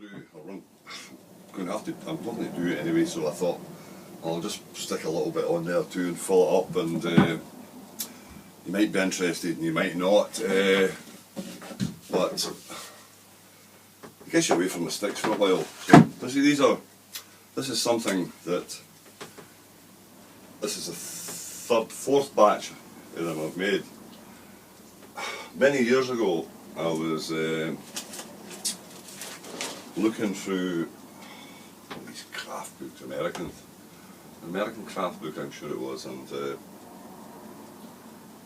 through, I'm going to have to, I'm going to do it anyway, so I thought I'll just stick a little bit on there too and fill it up, and you might be interested and you might not, but I guess you're away from the sticks for a while. So this is something that, this is the fourth batch of them I've made. Many years ago I was looking through these craft books, American craft book I'm sure it was, and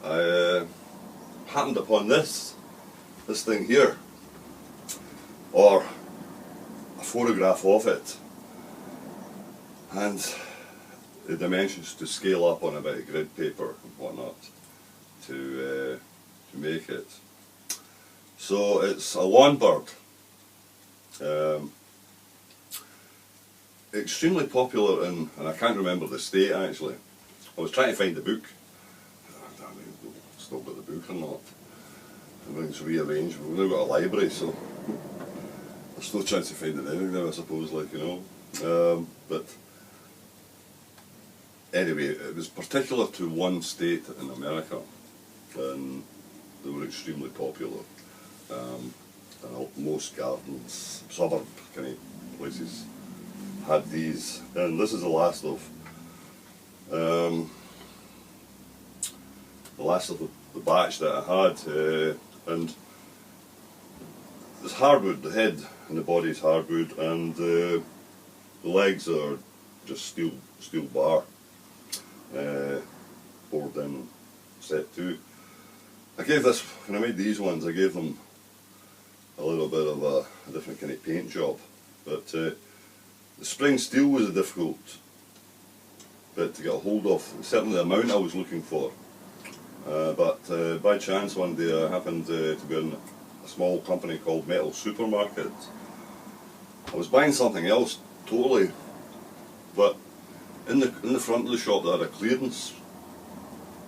I happened upon this thing here, or a photograph of it, and the dimensions to scale up on a bit of grid paper and whatnot to make it. So it's a lawn bird, extremely popular in, and I can't remember the state actually. I was trying to find the book. I don't know if I've still got the book or not. Everything's rearranged. We've now got a library, so there's no chance of finding anything now, I suppose, like, you know. But anyway, it was particular to one state in America, and they were extremely popular. And most gardens, suburb kind of places, had these, and this is the last of the batch that I had, and it's hardwood. The head and the body is hardwood, and the legs are just steel bar, bored in set 2. I gave this, when I made these ones, I gave them a little bit of a different kind of paint job, but the spring steel was a difficult bit to get a hold of, certainly the amount I was looking for. But by chance one day I happened to be in a small company called Metal Supermarket. I was buying something else totally, but in the front of the shop they had a clearance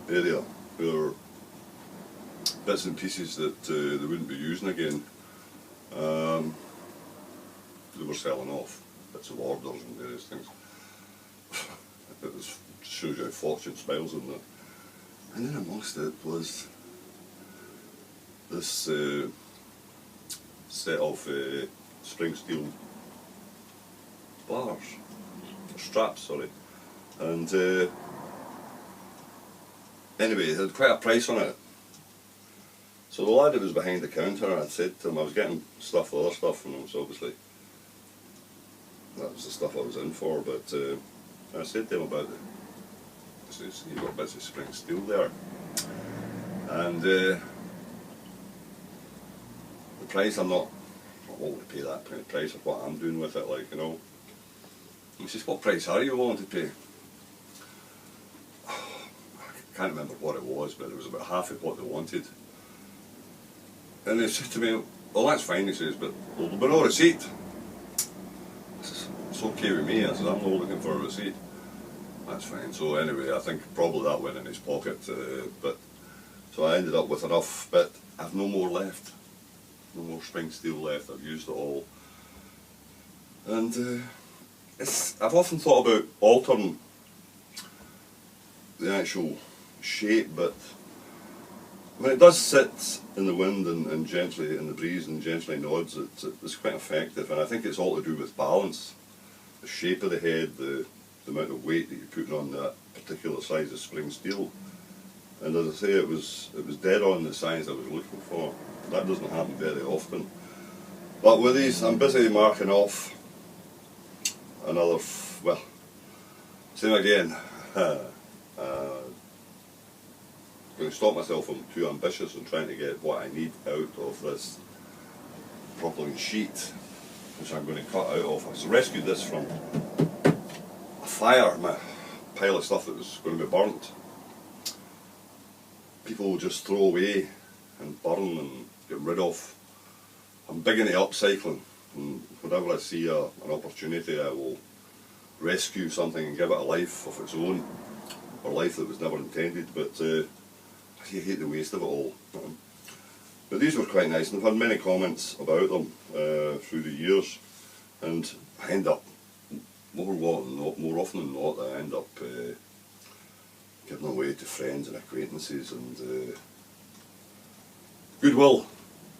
area where bits and pieces that they wouldn't be using again, they were selling off, bits of orders and various things. It shows you how fortune smiles in there. And then amongst it was this set of spring steel bars, straps, sorry, and anyway, it had quite a price on it. So the lad that was behind the counter, I said to him, I was getting stuff, other stuff from him, so obviously that was the stuff I was in for, but I said to him about it. I says, you've got bits of spring steel there, and the price, I'm not willing to pay that kind of price of what I'm doing with it, like, you know. He says, what price are you willing to pay? I can't remember what it was, but it was about half of what they wanted. And he said to me, well, that's fine, he says, but there'll be no receipt. I says, it's okay with me. I said, I'm not looking for a receipt. That's fine. So anyway, I think probably that went in his pocket, but so I ended up with enough, but I've no more left. No more spring steel left. I've used it all. And I've often thought about altering the actual shape, but when it does sit in the wind and gently in the breeze and gently nods, it's quite effective, and I think it's all to do with balance, the shape of the head, the amount of weight that you're putting on that particular size of spring steel. And as I say, it was dead on the size I was looking for. That doesn't happen very often. But with these, I'm busy marking off another, well, same again. I'm going to stop myself from too ambitious and trying to get what I need out of this propylene sheet, which I'm going to cut out of. I rescued this from a fire, my pile of stuff that was going to be burnt. People will just throw away and burn and get rid of. I'm big into upcycling, and whenever I see an opportunity, I will rescue something and give it a life of its own, or life that was never intended, but I hate the waste of it all. But these were quite nice, and I've had many comments about them through the years. and I end up, more often than not, I end up giving them away to friends and acquaintances and goodwill.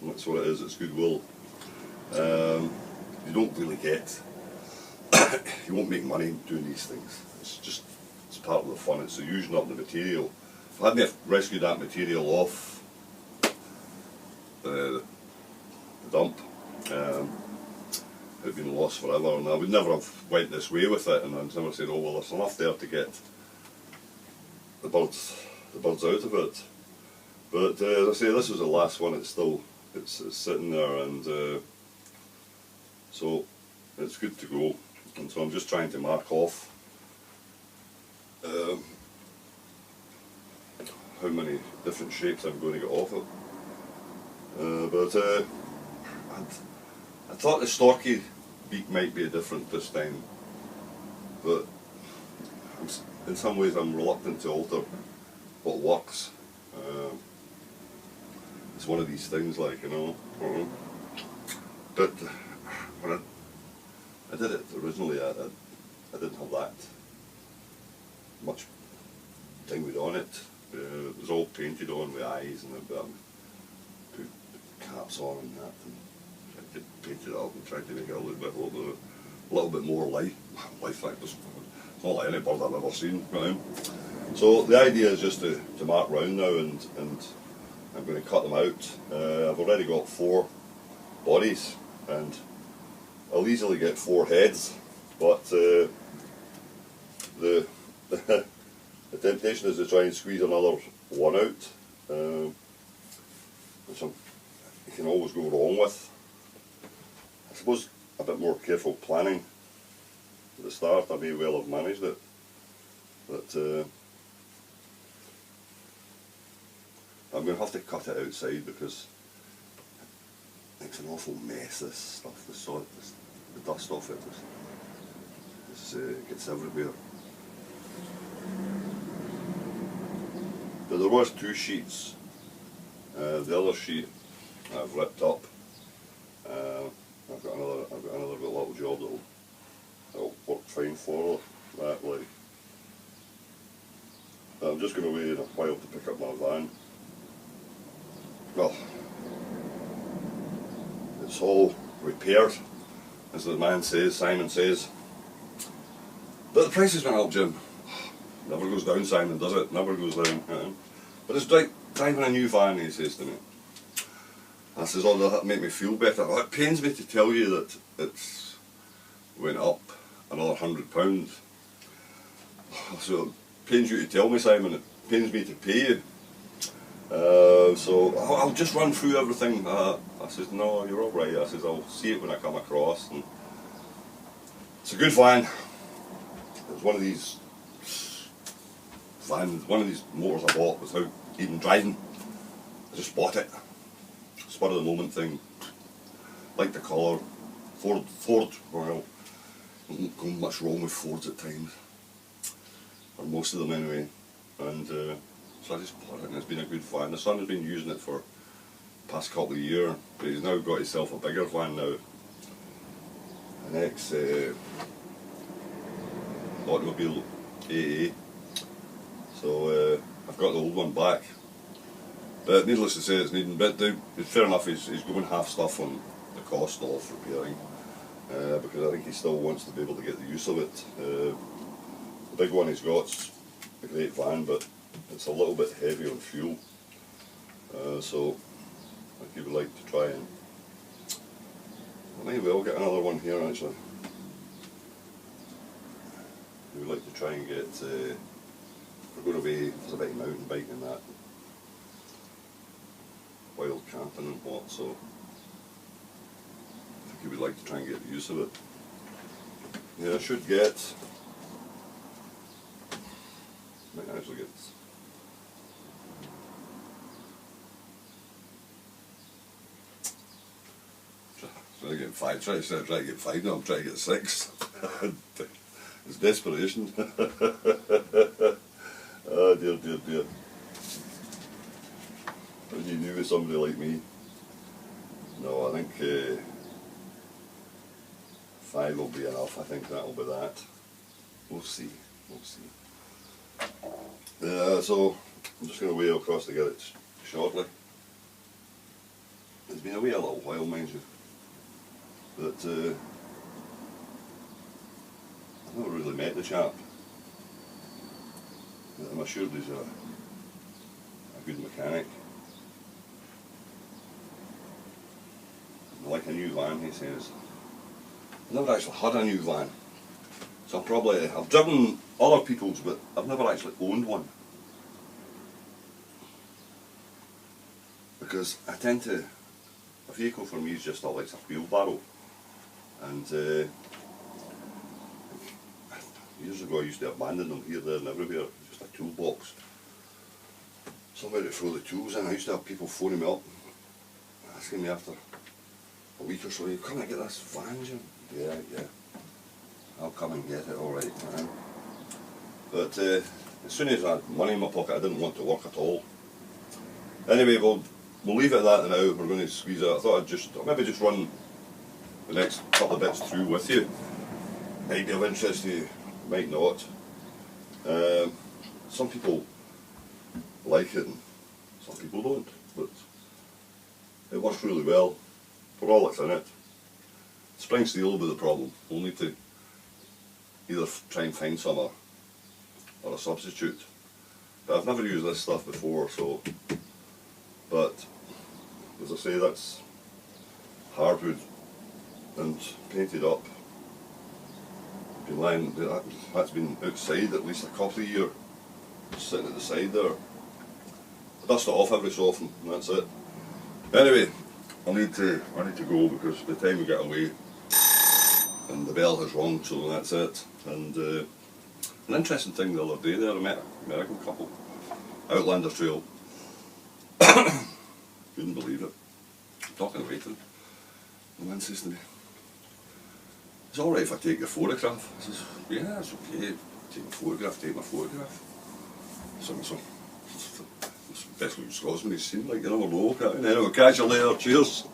That's what it is, it's goodwill. You don't really get, you won't make money doing these things. It's part of the fun, it's the using up the material. If I hadn't rescued that material off the dump, it'd been lost forever, and I would never have went this way with it, and I'd never said, oh well, there's enough there to get the birds out of it. But as I say, this is the last one. It's sitting there, and so it's good to go. And so I'm just trying to mark off how many different shapes I'm going to get off it. I thought the storky beak might be different this time, but in some ways I'm reluctant to alter what works. It's one of these things, like, you know. But when I did it originally, I didn't have that much thing on it. It was all painted on with eyes, and I put caps on and that, and tried to paint it up and tried to make it a little bit more lifelike. It's not like any bird I've ever seen. Right? So the idea is just to mark round now, and I'm going to cut them out. I've already got 4 bodies, and I'll easily get 4 heads, but the temptation is to try and squeeze another one out, which you can always go wrong with. I suppose a bit more careful planning at the start, I may well have managed it, but I'm going to have to cut it outside because it's an awful mess, this stuff, the dust off it, it gets everywhere. But there was 2 sheets. The other sheet I've ripped up. I've got another little job that'll work fine for that. Like, I'm just going away in a while to pick up my van. Well, it's all repaired, as the man says, Simon says. But the prices went up, Jim. Never goes down, Simon, does it? Never goes down. But it's like driving a new van, he says to me. I says, oh, that'll make me feel better. Oh, it pains me to tell you that it's went up another £100. So it pains you to tell me, Simon, it pains me to pay you. So I'll just run through everything. I says, no, you're all right. I says, I'll see it when I come across. And it's a good van. It's one of these motors I bought without even driving. I just bought it. Spur of the moment thing. Like the colour. Ford, well, don't go much wrong with Fords at times. Or most of them anyway. And so I just bought it, and it's been a good van. The son has been using it for the past couple of years, but he's now got himself a bigger van now. An ex automobile AA. So I've got the old one back. But needless to say, it's needing, but fair enough, he's going half stuff on the cost of repairing, because I think he still wants to be able to get the use of it. The big one he's got's a great van, but it's a little bit heavy on fuel, so I think he would like to try and, maybe I'll get another one here actually. He would like to try and get, we're going away, there's a bit of mountain biking and that, wild camping and what, so I think he would like to try and get the use of it. Yeah, I should get, might actually get, trying to get 5, trying to get 5 now, I'm trying to get 6. It's desperation. Oh dear, dear, dear. When you knew somebody like me. No, I think 5 5 will be enough. I think that'll be that. We'll see. We'll see. So I'm just going to weigh across to get it shortly. It's been away a little while, mind you, but I've never really met the chap. I'm assured he's a good mechanic. Like a new van, he says. I've never actually had a new van, so I've driven other people's, but I've never actually owned one. Because I tend to, a vehicle for me is just like a wheelbarrow, and years ago I used to abandon them here, there and everywhere, just a toolbox. Somewhere to throw the tools in. I used to have people phoning me up, asking me after a week or so, "You come and get this van, Jim?" Yeah, I'll come and get it, alright, man. But as soon as I had money in my pocket, I didn't want to work at all. Anyway, we'll leave it at that now. We're going to squeeze out. I thought I'll maybe just run the next couple of bits through with you. Might be of interest to you, might not. Some people like it and some people don't, but it works really well for all that's in it. Spring steel will be the problem. We'll need to either try and find some or a substitute. But I've never used this stuff before, so. But as I say, that's hardwood and painted up. Been lying, that's been outside at least a couple of years, sitting at the side there. Dust it off every so often, and that's it. Anyway, I need to go because by the time we get away, and the bell has rung, so that's it. And an interesting thing the other day there, I met an American couple, Outlander Trail. Couldn't believe it. Talking away to them. The man says to me, "It's alright if I take your photograph?" I says, "Yeah, it's okay. Take my photograph. So it's the best looking Scotsman he's seen, like, you never know. Anyway, catch you later, cheers."